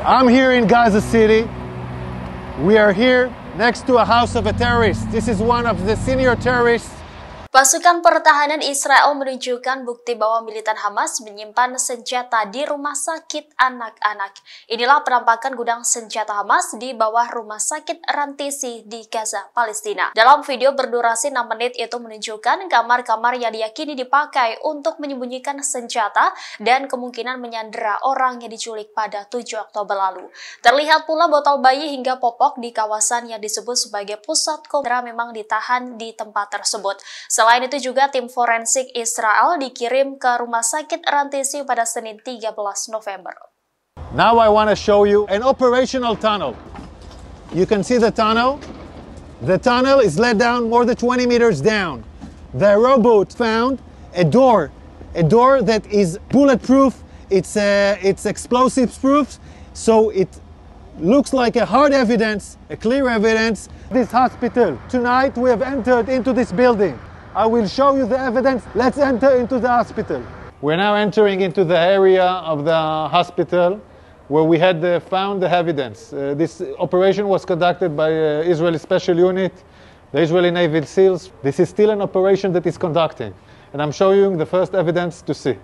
I'm here in Gaza City. We are here next to a house of a terrorist. This is one of the senior terrorists. Pasukan pertahanan Israel menunjukkan bukti bahwa militan Hamas menyimpan senjata di rumah sakit anak-anak. Inilah penampakan gudang senjata Hamas di bawah rumah sakit Rantisi di Gaza, Palestina. Dalam video berdurasi 6 menit itu menunjukkan kamar-kamar yang diyakini dipakai untuk menyembunyikan senjata dan kemungkinan menyandera orang yang diculik pada 7 Oktober lalu. Terlihat pula botol bayi hingga popok di kawasan yang disebut sebagai pusat kontra memang ditahan di tempat tersebut. Selain itu juga tim forensik Israel dikirim ke rumah sakit Rantisi pada Senin 13 November. Now I want to show you an operational tunnel. You can see the tunnel. The tunnel is let down more than 20 meters down. The robot found a door that is bulletproof. It's explosives proof, so it looks like a hard evidence, a clear evidence. This hospital. Tonight we have entered into this building. I will show you the evidence. Let's enter into the hospital. We're now entering into the area of the hospital where we had found the evidence. This operation was conducted by Israeli Special Unit, the Israeli Navy SEALs. This is still an operation that is conducting, and I'm showing you the first evidence to see.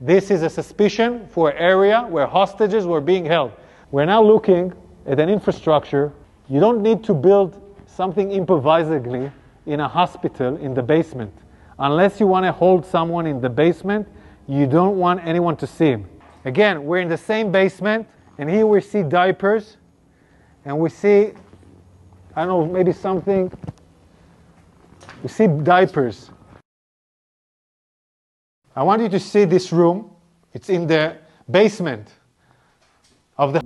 This is a suspicion for an area where hostages were being held. We're now looking at an infrastructure. You don't need to build something improvisedly in a hospital in the basement. Unless you want to hold someone in the basement, you don't want anyone to see him. Again, we're in the same basement, and here we see diapers, and we see, I don't know, maybe something, we see diapers. I want you to see this room. It's in the basement of the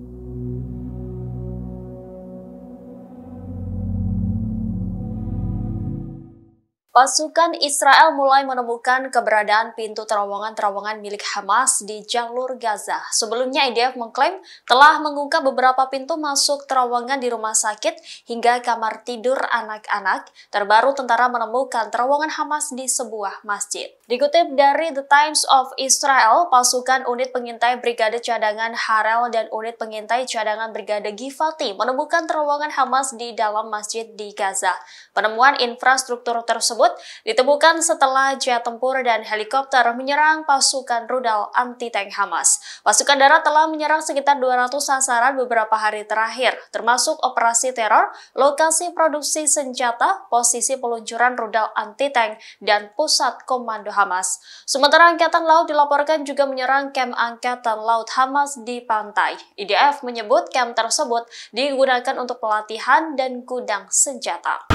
Pasukan Israel mulai menemukan keberadaan pintu terowongan-terowongan milik Hamas di jalur Gaza. Sebelumnya IDF mengklaim telah mengungkap beberapa pintu masuk terowongan di rumah sakit hingga kamar tidur anak-anak. Terbaru tentara menemukan terowongan Hamas di sebuah masjid. Dikutip dari The Times of Israel, pasukan unit pengintai Brigade Cadangan Harel dan unit pengintai cadangan Brigade Givati menemukan terowongan Hamas di dalam masjid di Gaza. Penemuan infrastruktur tersebut ditemukan setelah jet tempur dan helikopter menyerang pasukan rudal anti-tank Hamas. Pasukan darat telah menyerang sekitar 200 sasaran beberapa hari terakhir, termasuk operasi teror, lokasi produksi senjata, posisi peluncuran rudal anti-tank, dan pusat komando Hamas. Sementara Angkatan Laut dilaporkan juga menyerang kamp Angkatan Laut Hamas di pantai. IDF menyebut kamp tersebut digunakan untuk pelatihan dan gudang senjata.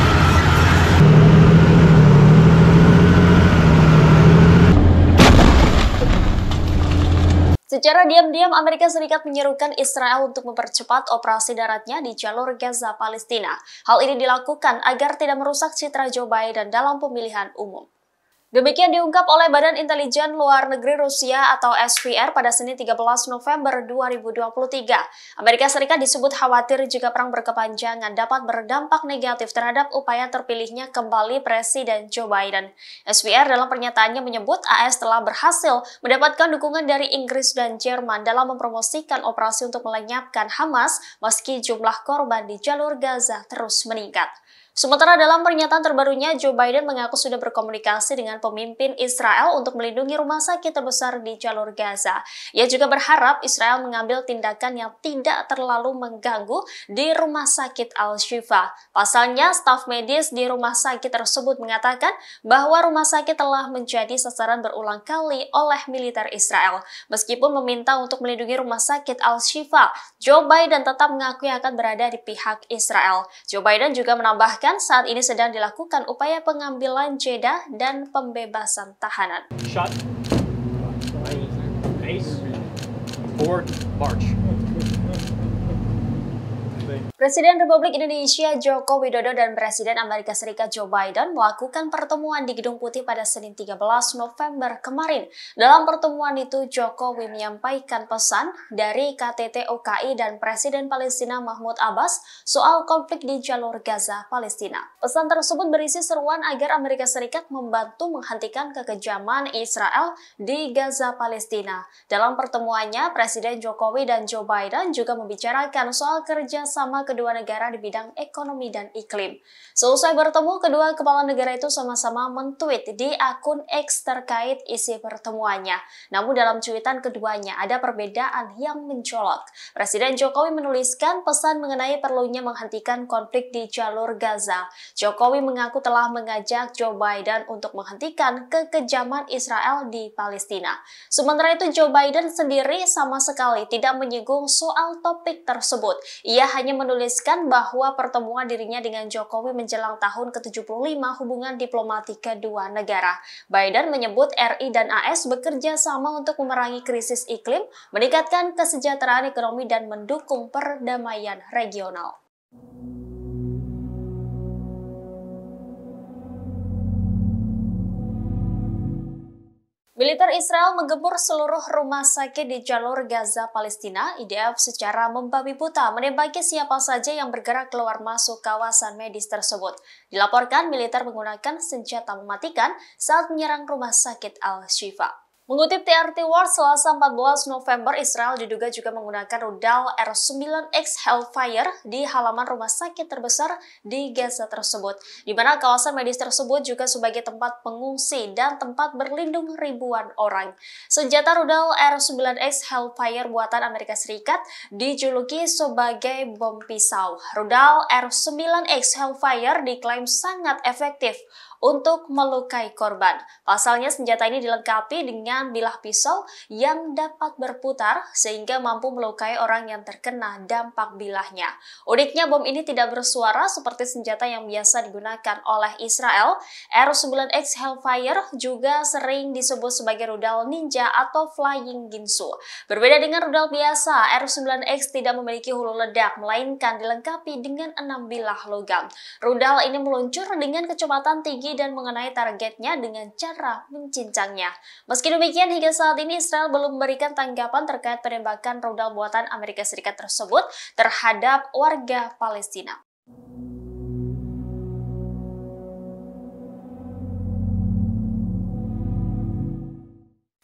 Secara diam-diam, Amerika Serikat menyerukan Israel untuk mempercepat operasi daratnya di jalur Gaza, Palestina. Hal ini dilakukan agar tidak merusak citra Joe Biden dalam pemilihan umum. Demikian diungkap oleh Badan Intelijen Luar Negeri Rusia atau SVR pada Senin 13 November 2023. Amerika Serikat disebut khawatir jika perang berkepanjangan dapat berdampak negatif terhadap upaya terpilihnya kembali Presiden Joe Biden. SVR dalam pernyataannya menyebut AS telah berhasil mendapatkan dukungan dari Inggris dan Jerman dalam mempromosikan operasi untuk melenyapkan Hamas meski jumlah korban di jalur Gaza terus meningkat. Sementara dalam pernyataan terbarunya, Joe Biden mengaku sudah berkomunikasi dengan pemimpin Israel untuk melindungi rumah sakit terbesar di jalur Gaza. Ia juga berharap Israel mengambil tindakan yang tidak terlalu mengganggu di rumah sakit Al-Shifa. Pasalnya, staf medis di rumah sakit tersebut mengatakan bahwa rumah sakit telah menjadi sasaran berulang kali oleh militer Israel. Meskipun meminta untuk melindungi rumah sakit Al-Shifa, Joe Biden tetap mengakui akan berada di pihak Israel. Joe Biden juga menambahkan saat ini sedang dilakukan upaya pengambilan jeda dan pembebasan tahanan. Shot. Ace. Forward. March. Presiden Republik Indonesia Joko Widodo dan Presiden Amerika Serikat Joe Biden melakukan pertemuan di Gedung Putih pada Senin 13 November kemarin. Dalam pertemuan itu, Jokowi menyampaikan pesan dari KTT OKI dan Presiden Palestina Mahmud Abbas soal konflik di jalur Gaza, Palestina. Pesan tersebut berisi seruan agar Amerika Serikat membantu menghentikan kekejaman Israel di Gaza, Palestina. Dalam pertemuannya, Presiden Jokowi dan Joe Biden juga membicarakan soal kerjasama kedua negara di bidang ekonomi dan iklim. Selesai bertemu, kedua kepala negara itu sama-sama men-tweet di akun X terkait isi pertemuannya. Namun dalam cuitan keduanya ada perbedaan yang mencolok. Presiden Jokowi menuliskan pesan mengenai perlunya menghentikan konflik di jalur Gaza. Jokowi mengaku telah mengajak Joe Biden untuk menghentikan kekejaman Israel di Palestina. Sementara itu, Joe Biden sendiri sama sekali tidak menyinggung soal topik tersebut. Ia hanya menuliskan bahwa pertemuan dirinya dengan Jokowi menjelang tahun ke-75 hubungan diplomatik kedua negara. Biden menyebut RI dan AS bekerja sama untuk memerangi krisis iklim, meningkatkan kesejahteraan ekonomi dan mendukung perdamaian regional. Militer Israel menggempur seluruh rumah sakit di jalur Gaza, Palestina. IDF secara membabi buta menembaki siapa saja yang bergerak keluar masuk kawasan medis tersebut. Dilaporkan militer menggunakan senjata mematikan saat menyerang rumah sakit Al-Shifa. Mengutip TRT World, Selasa 14 November, Israel diduga juga menggunakan rudal R9X Hellfire di halaman rumah sakit terbesar di Gaza tersebut, di mana kawasan medis tersebut juga sebagai tempat pengungsi dan tempat berlindung ribuan orang. Senjata rudal R9X Hellfire buatan Amerika Serikat dijuluki sebagai bom pisau. Rudal R9X Hellfire diklaim sangat efektif untuk melukai korban. Pasalnya senjata ini dilengkapi dengan bilah pisau yang dapat berputar sehingga mampu melukai orang yang terkena dampak bilahnya. Uniknya bom ini tidak bersuara seperti senjata yang biasa digunakan oleh Israel. R9X Hellfire juga sering disebut sebagai rudal ninja atau flying ginsu. Berbeda dengan rudal biasa, R9X tidak memiliki hulu ledak, melainkan dilengkapi dengan 6 bilah logam. Rudal ini meluncur dengan kecepatan tinggi dan mengenai targetnya dengan cara mencincangnya. Meski demikian, hingga saat ini Israel belum memberikan tanggapan terkait penembakan rudal buatan Amerika Serikat tersebut terhadap warga Palestina.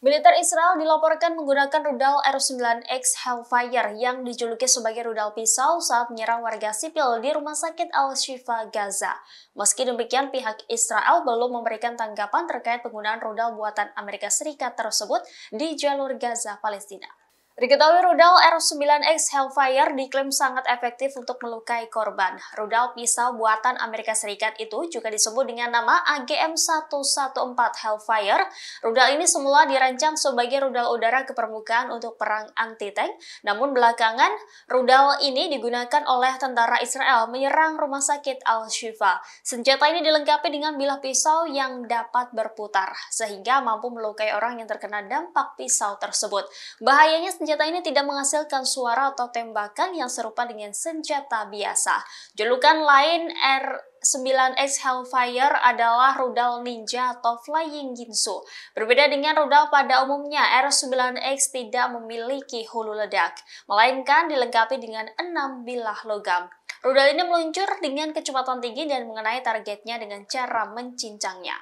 Militer Israel dilaporkan menggunakan rudal R9X Hellfire yang dijuluki sebagai rudal pisau saat menyerang warga sipil di Rumah Sakit Al-Shifa, Gaza. Meski demikian, pihak Israel belum memberikan tanggapan terkait penggunaan rudal buatan Amerika Serikat tersebut di jalur Gaza, Palestina. Diketahui rudal R9X Hellfire diklaim sangat efektif untuk melukai korban. Rudal pisau buatan Amerika Serikat itu juga disebut dengan nama AGM-114 Hellfire. Rudal ini semula dirancang sebagai rudal udara ke permukaan untuk perang anti-tank, namun belakangan rudal ini digunakan oleh tentara Israel menyerang rumah sakit Al-Shifa. Senjata ini dilengkapi dengan bilah pisau yang dapat berputar, sehingga mampu melukai orang yang terkena dampak pisau tersebut. Bahayanya senjata ini tidak menghasilkan suara atau tembakan yang serupa dengan senjata biasa. Julukan lain R9X Hellfire adalah rudal ninja atau flying ginsu. Berbeda dengan rudal pada umumnya, R9X tidak memiliki hulu ledak, melainkan dilengkapi dengan 6 bilah logam. Rudal ini meluncur dengan kecepatan tinggi dan mengenai targetnya dengan cara mencincangnya.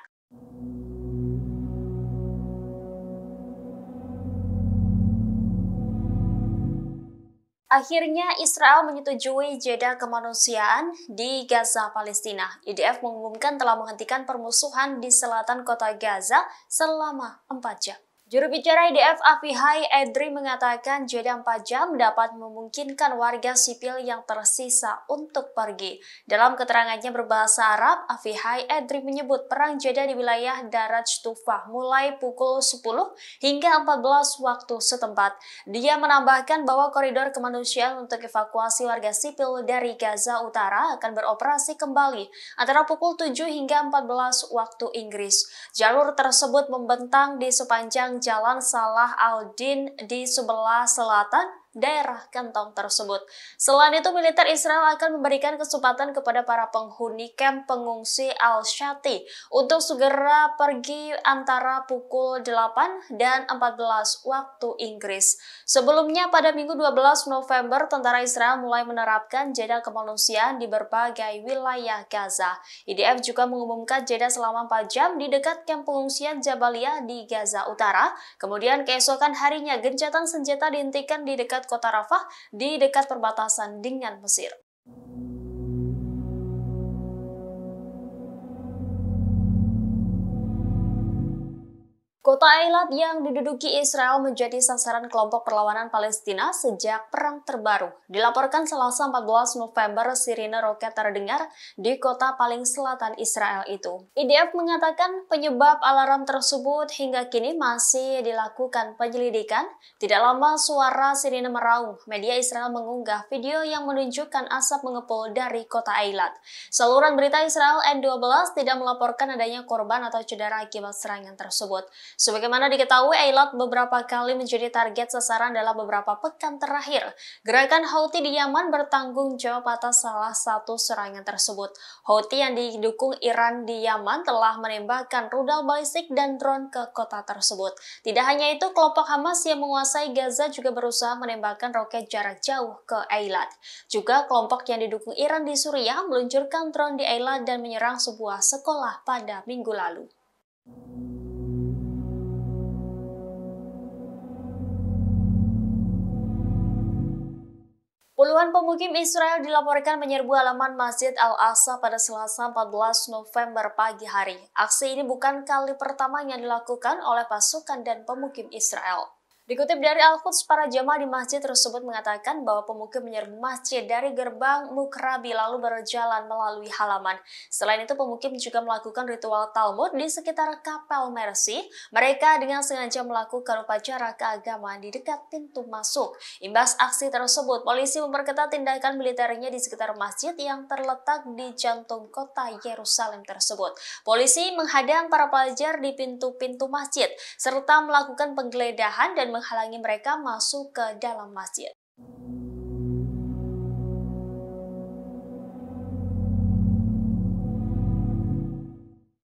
Akhirnya Israel menyetujui jeda kemanusiaan di Gaza, Palestina. IDF mengumumkan telah menghentikan permusuhan di selatan kota Gaza selama 4 jam. Juru bicara IDF Avihai Edri mengatakan jeda 4 jam dapat memungkinkan warga sipil yang tersisa untuk pergi. Dalam keterangannya berbahasa Arab, Avihai Edri menyebut perang jeda di wilayah Darat Tufah mulai pukul 10 hingga 14 waktu setempat. Dia menambahkan bahwa koridor kemanusiaan untuk evakuasi warga sipil dari Gaza Utara akan beroperasi kembali antara pukul 7 hingga 14 waktu Inggris. Jalur tersebut membentang di sepanjang Jalan Salah al-Din di sebelah selatan daerah kantong tersebut. Selain itu, militer Israel akan memberikan kesempatan kepada para penghuni kamp pengungsi Al-Shati untuk segera pergi antara pukul 8 dan 14 waktu Inggris. Sebelumnya pada Minggu 12 November, tentara Israel mulai menerapkan jeda kemanusiaan di berbagai wilayah Gaza. IDF juga mengumumkan jeda selama 4 jam di dekat kamp pengungsian Jabalia di Gaza Utara. Kemudian keesokan harinya, gencatan senjata dihentikan di dekat kota Rafah di dekat perbatasan dengan Mesir. Kota Eilat yang diduduki Israel menjadi sasaran kelompok perlawanan Palestina sejak Perang Terbaru. Dilaporkan Selasa 14 November, sirine roket terdengar di kota paling selatan Israel itu. IDF mengatakan penyebab alarm tersebut hingga kini masih dilakukan penyelidikan. Tidak lama suara sirine meraung. Media Israel mengunggah video yang menunjukkan asap mengepul dari kota Eilat. Saluran berita Israel N12 tidak melaporkan adanya korban atau cedera akibat serangan tersebut. Sebagaimana diketahui, Eilat beberapa kali menjadi target sasaran dalam beberapa pekan terakhir. Gerakan Houthi di Yaman bertanggung jawab atas salah satu serangan tersebut. Houthi yang didukung Iran di Yaman telah menembakkan rudal balistik dan drone ke kota tersebut. Tidak hanya itu, kelompok Hamas yang menguasai Gaza juga berusaha menembakkan roket jarak jauh ke Eilat. Juga kelompok yang didukung Iran di Suriah meluncurkan drone di Eilat dan menyerang sebuah sekolah pada minggu lalu. Puluhan pemukim Israel dilaporkan menyerbu halaman Masjid Al-Aqsa pada Selasa 14 November pagi hari. Aksi ini bukan kali pertama yang dilakukan oleh pasukan dan pemukim Israel. Dikutip dari Al-Quds, para jamaah di masjid tersebut mengatakan bahwa pemukim menyerbu masjid dari gerbang Mukrabi lalu berjalan melalui halaman. Selain itu, pemukim juga melakukan ritual Talmud di sekitar kapel Mercy. Mereka dengan sengaja melakukan upacara keagamaan di dekat pintu masuk. Imbas aksi tersebut, polisi memperketat tindakan militernya di sekitar masjid yang terletak di jantung kota Yerusalem tersebut. Polisi menghadang para pelajar di pintu-pintu masjid, serta melakukan penggeledahan dan menghalangi mereka masuk ke dalam masjid.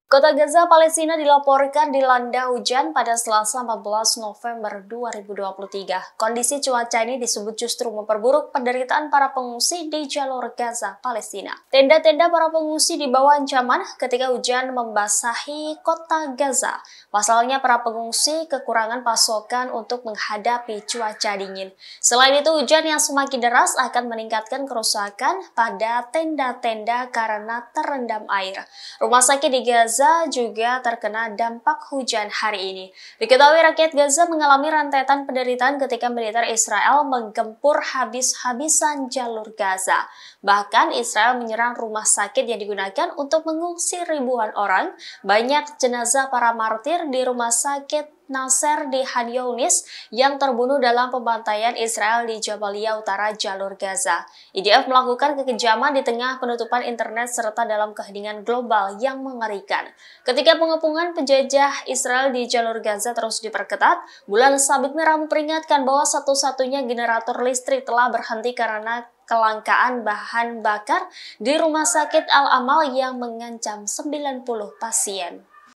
Kota Gaza, Palestina dilaporkan dilanda hujan pada Selasa 14 November 2023. Kondisi cuaca ini disebut justru memperburuk penderitaan para pengungsi di jalur Gaza, Palestina. Tenda-tenda para pengungsi di bawah ancaman ketika hujan membasahi kota Gaza. Pasalnya, para pengungsi kekurangan pasokan untuk menghadapi cuaca dingin. Selain itu, hujan yang semakin deras akan meningkatkan kerusakan pada tenda-tenda karena terendam air. Rumah sakit di Gaza juga terkena dampak hujan hari ini. Diketahui rakyat Gaza mengalami rentetan penderitaan ketika militer Israel menggempur habis-habisan jalur Gaza. Bahkan Israel menyerang rumah sakit yang digunakan untuk mengungsi ribuan orang. Banyak jenazah para martir di rumah sakit Nasser di Khan Younis yang terbunuh dalam pembantaian Israel di Jabalia Utara jalur Gaza. IDF melakukan kekejaman di tengah penutupan internet serta dalam keheningan global yang mengerikan. Ketika pengepungan penjajah Israel di jalur Gaza terus diperketat, Bulan Sabit Merah memperingatkan bahwa satu-satunya generator listrik telah berhenti karena kelangkaan bahan bakar di Rumah Sakit Al-Amal yang mengancam 90 pasien.